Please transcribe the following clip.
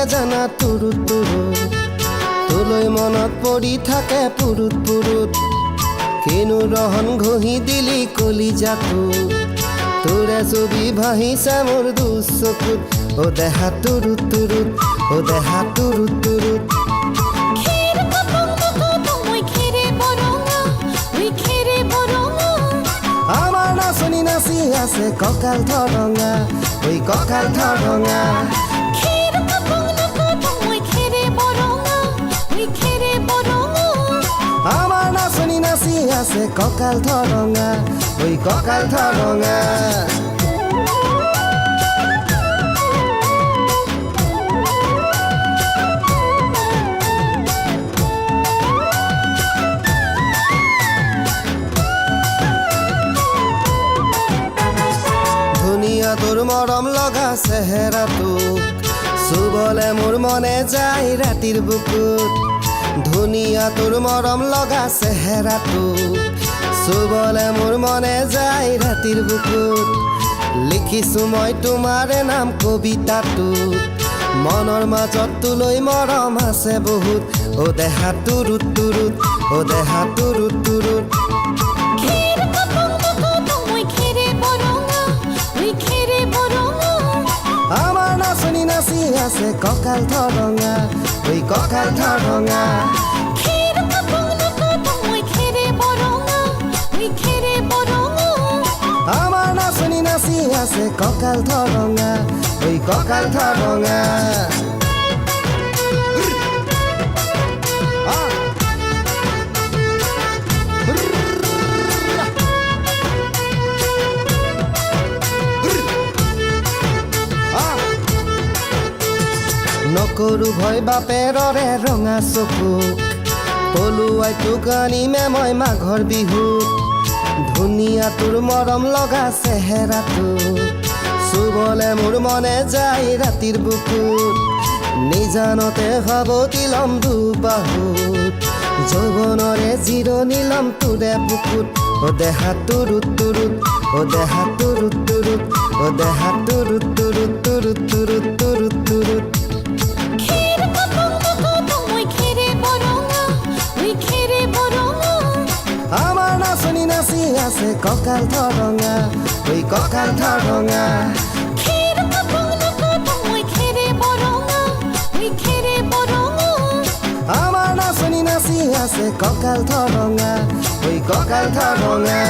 নাজানা তুৰুত তুৰুত তোলৈ মনত পৰি থাকে পুৰুত পুৰুত কিনো ৰহন ঘঁহি দিলি কলিজাটো তোৰে ছবি ভাহিছে মোৰ দুচকুত ও দেহা তুৰুত তুৰুত ও দেহা তুৰুত তুৰুত আমাৰ নাচনি নাচি আছে কঁকাল ধৰঙা ঐ কঁকাল ধৰঙা আমাৰ নাচনি নাচি আছে কঁকাল ধৰঙা ঐ কঁকাল ধৰঙা ধুনীয়া তোৰ মৰম লগা চেহেৰাটোক চুবলে মোৰ মনে যায় ৰাতিৰ বুকুত ধুনীয়া তোৰ মৰম লগা চেহেৰাটোক চুবলে মোৰ মনে যায় ৰাতিৰ বুকুত লিখিছো মই তোমাৰে নাম কবিতাটোত মনৰ মাজত তোলৈ মৰম আছে বহুত ও দেহা তুৰুত তুৰুত ও দেহা তুৰুত তুৰুত আমাৰ নাচনি নাচি আছে কঁকাল ধৰঙা ঐ কঁকাল ধৰঙা আমাৰ নাচনি নাচি আছে কঁকাল ধৰঙা ঐ কঁকাল ধৰঙা নকৰো ভয় বাপেৰৰে ৰঙা চকুক পলুৱাই তোক আনিমে মই মাঘৰ বিহুত ধুনীয়া তোৰ মৰম লগা চেহেৰাটো চুবলে মোৰ মনে যায় ৰাতিৰ বুকুত নিজানতে সাৱটি লম দুবাহুত যৌৱনৰে জিৰণি লম তোৰে বুকুত ও দেহা তুৰুত তুৰুত ও দেহা তুৰুত তুৰুত ও দেহা তুৰুত তুৰুত তুৰুত তুৰুত তুৰুত তুৰুত আমাৰ নাচনি নাচি আছে কঁকাল ধৰঙা ঐ কঁকাল ধৰঙা আমাৰ নাচনি নাচি আছে কঁকাল ধৰঙা ঐ কঁকাল ধৰঙা